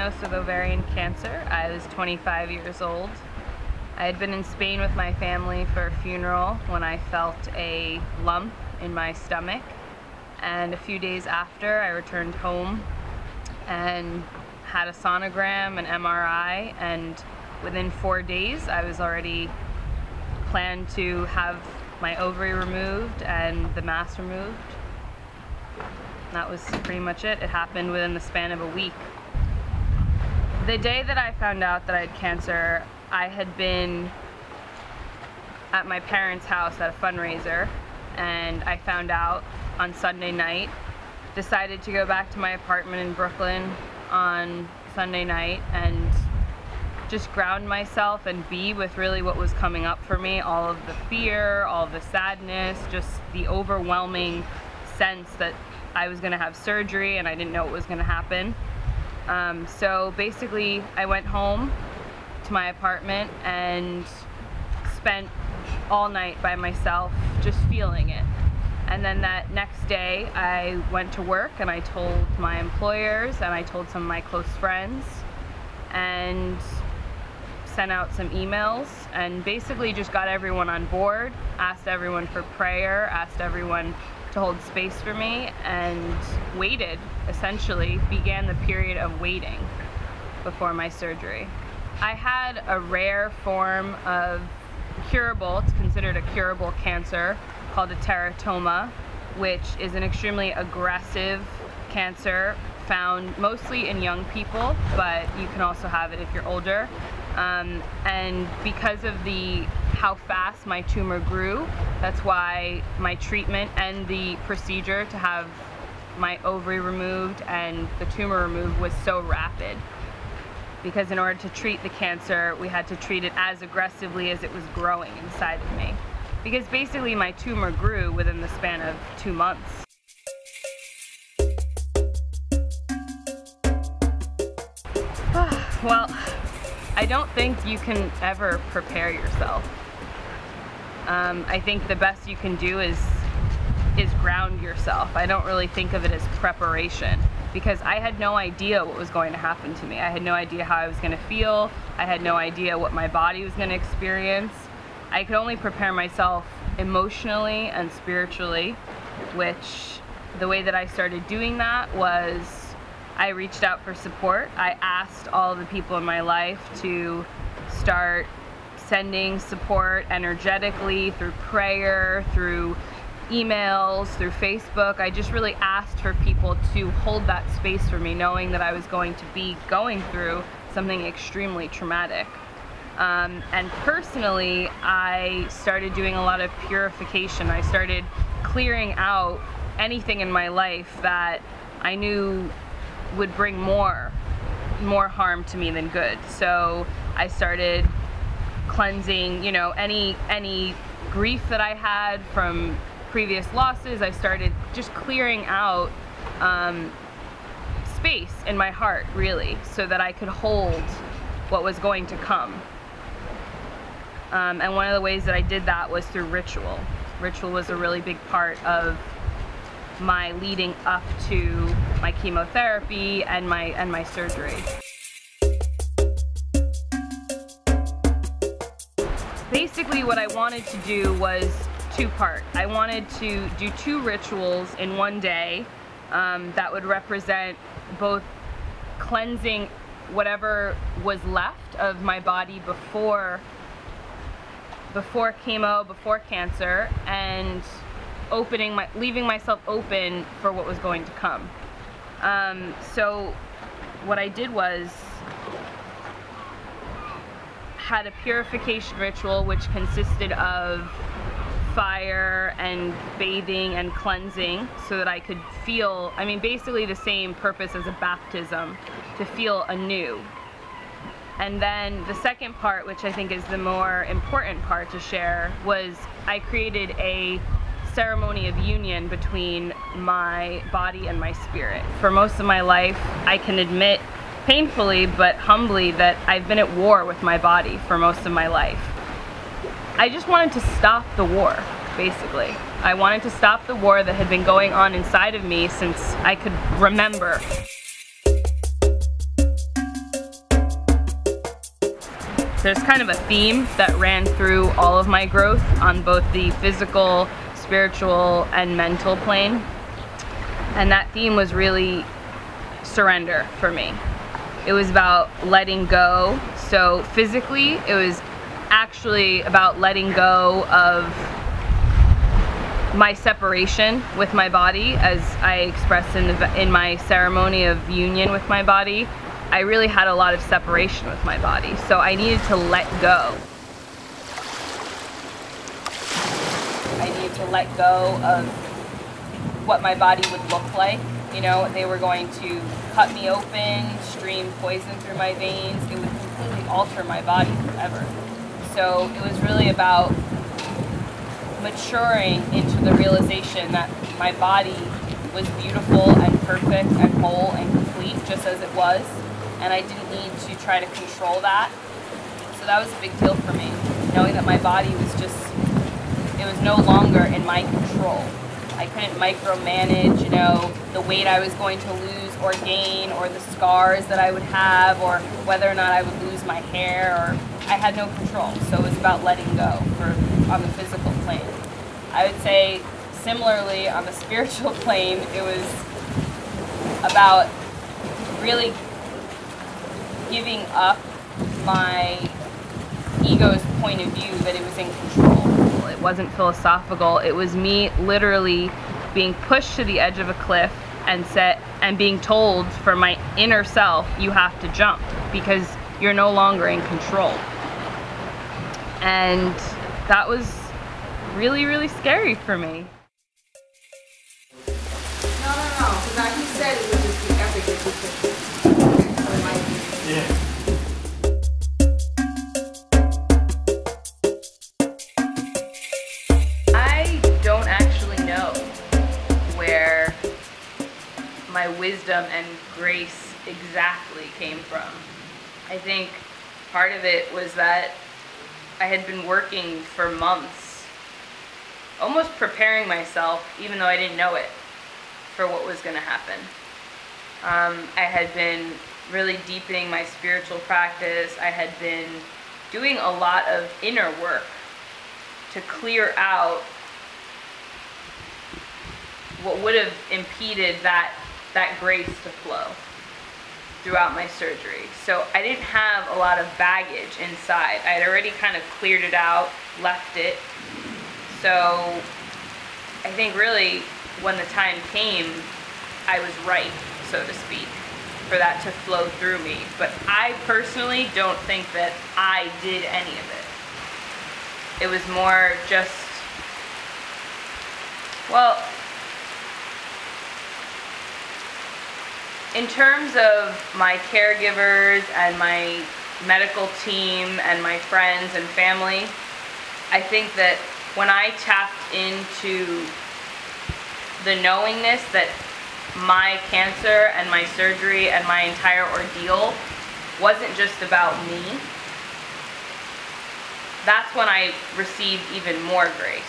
diagnosed with ovarian cancer. I was 25 years old. I had been in Spain with my family for a funeral when I felt a lump in my stomach, and a few days after I returned home and had a sonogram, an MRI, and within 4 days I was already planned to have my ovary removed and the mass removed. That was pretty much it. It happened within the span of a week. The day that I found out that I had cancer, I had been at my parents' house at a fundraiser, and I found out on Sunday night. Decided to go back to my apartment in Brooklyn on Sunday night and just ground myself and be with really what was coming up for me, all of the fear, all of the sadness, just the overwhelming sense that I was going to have surgery and I didn't know what was going to happen. So basically I went home to my apartment and spent all night by myself just feeling it. And then that next day I went to work and I told my employers and I told some of my close friends and sent out some emails and basically just got everyone on board, asked everyone for prayer, asked everyone to hold space for me, and waited, essentially, began the period of waiting before my surgery. I had a rare form of curable, it's considered a curable cancer, called a teratoma, which is an extremely aggressive cancer found mostly in young people, but you can also have it if you're older. And because of how fast my tumor grew, that's why my treatment and the procedure to have my ovary removed and the tumor removed was so rapid. Because in order to treat the cancer, we had to treat it as aggressively as it was growing inside of me. Because basically my tumor grew within the span of 2 months. Well, I don't think you can ever prepare yourself. I think the best you can do is ground yourself. I don't really think of it as preparation, because I had no idea what was going to happen to me. I had no idea how I was going to feel. I had no idea what my body was going to experience. I could only prepare myself emotionally and spiritually, which the way that I started doing that was I reached out for support. I asked all the people in my life to start sending support energetically through prayer, through emails, through Facebook. I just really asked for people to hold that space for me, knowing that I was going to be going through something extremely traumatic. And personally, I started doing a lot of purification. I started clearing out anything in my life that I knew would bring more harm to me than good. So I started cleansing, you know, any grief that I had from previous losses. I started just clearing out space in my heart, really, so that I could hold what was going to come. And one of the ways that I did that was through ritual. Ritual was a really big part of my leading up to my chemotherapy and my surgery. Basically what I wanted to do was two-part. I wanted to do 2 rituals in one day that would represent both cleansing whatever was left of my body before chemo, before cancer, and leaving myself open for what was going to come. So what I did was had a purification ritual which consisted of fire and bathing and cleansing, so that I could feel, I mean, basically the same purpose as a baptism, to feel anew. And then the second part, which I think is the more important part to share, was I created a ceremony of union between my body and my spirit. For most of my life, I can admit painfully but humbly that I've been at war with my body for most of my life. I just wanted to stop the war, basically. I wanted to stop the war that had been going on inside of me since I could remember. there's kind of a theme that ran through all of my growth on both the physical, spiritual, and mental plane. And that theme was really surrender for me. It was about letting go. So physically, it was actually about letting go of my separation with my body, as I expressed in my ceremony of union with my body. I really had a lot of separation with my body, so I needed to let go. I needed to let go of what my body would look like. You know, they were going to cut me open, stream poison through my veins. It would completely alter my body forever. So it was really about maturing into the realization that my body was beautiful and perfect and whole and complete just as it was, and I didn't need to try to control that. So that was a big deal for me, knowing that my body was just, it was no longer in my control. I couldn't micromanage, you know, the weight I was going to lose or gain, or the scars that I would have, or whether or not I would lose my hair, or I had no control. So it was about letting go on the physical plane. I would say similarly on the spiritual plane, it was about really giving up my ego's point of view that it was in control. It wasn't philosophical. It was me literally being pushed to the edge of a cliff and being told for my inner self, you have to jump because you're no longer in control. And that was really, really scary for me. No, because he said it would just be epic if we could. Yeah. I don't actually know where my wisdom and grace exactly came from. I think part of it was that I had been working for months, almost preparing myself, even though I didn't know it, for what was going to happen. I had been really deepening my spiritual practice. I had been doing a lot of inner work to clear out what would have impeded that grace to flow throughout my surgery. So I didn't have a lot of baggage inside. I had already kind of cleared it out, left it. So I think really when the time came, I was right, so to speak, for that to flow through me. But I personally don't think that I did any of it. It was more just, well, in terms of my caregivers and my medical team and my friends and family, I think that when I tapped into the knowingness that my cancer and my surgery and my entire ordeal wasn't just about me, that's when I received even more grace.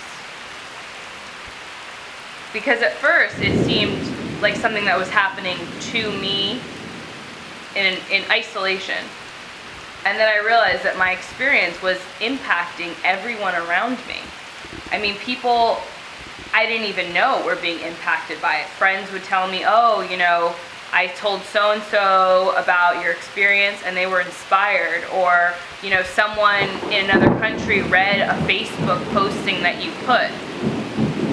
Because at first it seemed like something that was happening to me in isolation. And then I realized that my experience was impacting everyone around me. I mean, people I didn't even know were being impacted by it. Friends would tell me, oh, you know, I told so-and-so about your experience and they were inspired. Or, you know, someone in another country read a Facebook posting that you put.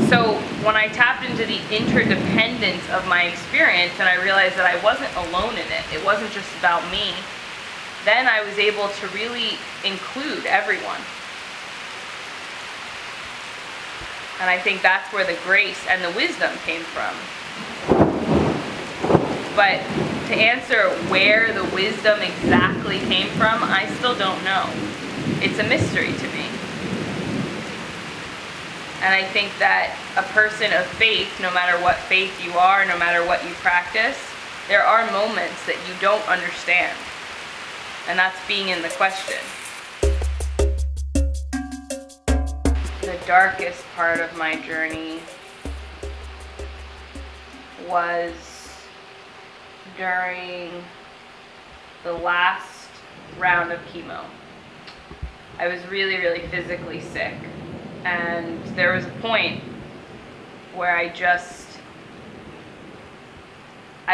So when I tapped into the interdependence of my experience and I realized that I wasn't alone in it, it wasn't just about me, then I was able to really include everyone. And I think that's where the grace and the wisdom came from. But to answer where the wisdom exactly came from, I still don't know. It's a mystery to me. And I think that a person of faith, no matter what faith you are, no matter what you practice, there are moments that you don't understand. And that's being in the question. The darkest part of my journey was during the last round of chemo. I was really, really physically sick. And there was a point where I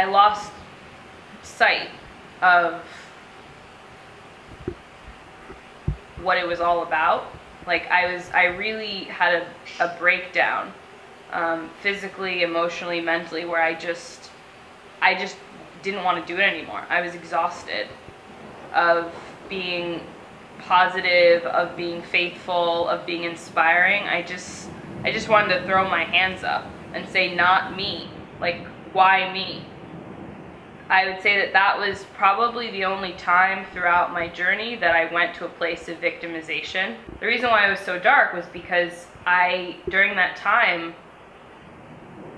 lost sight of what it was all about. Like I really had a breakdown, physically, emotionally, mentally, where I just didn't want to do it anymore. I was exhausted of being positive, of being faithful, of being inspiring. I just wanted to throw my hands up and say, not me. Like, why me? I would say that was probably the only time throughout my journey that I went to a place of victimization. The reason why it was so dark was because during that time,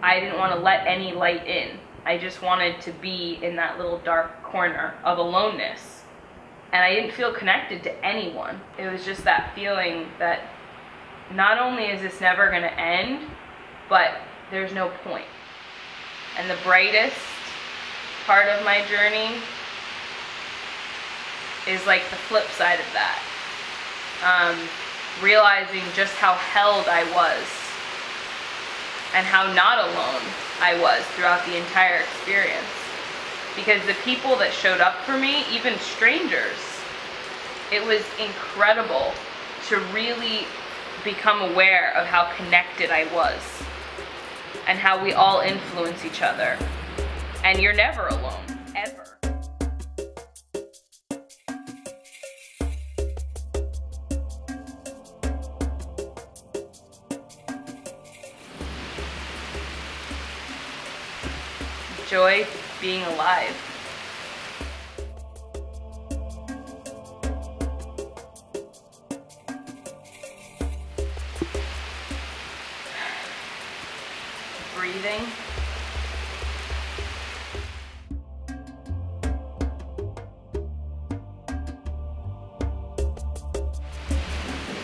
I didn't want to let any light in. I just wanted to be in that little dark corner of aloneness. And I didn't feel connected to anyone. It was just that feeling that not only is this never going to end, but there's no point. And the brightest part of my journey is like the flip side of that. Realizing just how held I was and how not alone I was throughout the entire experience. Because the people that showed up for me, even strangers, it was incredible to really become aware of how connected I was and how we all influence each other. And you're never alone, ever. Enjoy being alive. Breathing.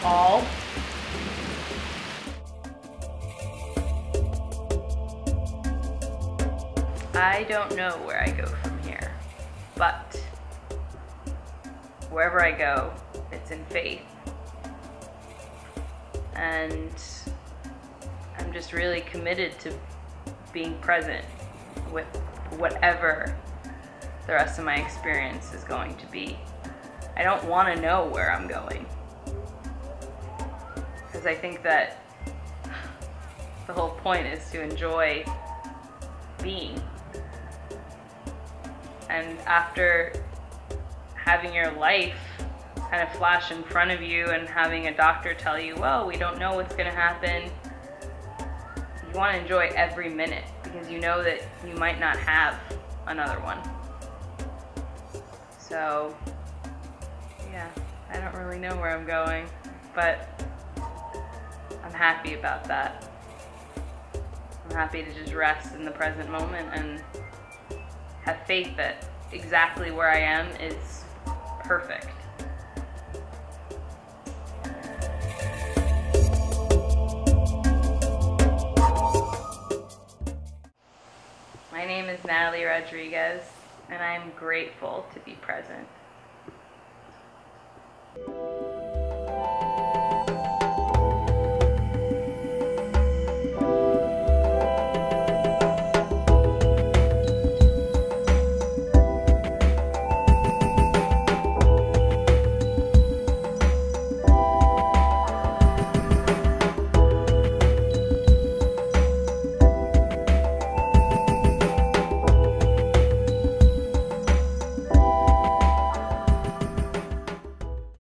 All. I don't know where I go from here, but wherever I go, it's in faith. And I'm just really committed to being present with whatever the rest of my experience is going to be. I don't want to know where I'm going, because I think that the whole point is to enjoy being. And after having your life kind of flash in front of you and having a doctor tell you, well, we don't know what's going to happen, you want to enjoy every minute, because you know that you might not have another one. So, yeah, I don't really know where I'm going, but I'm happy about that. I'm happy to just rest in the present moment and have faith that exactly where I am is perfect. My name is Nathalie Rodriguez, and I'm grateful to be present.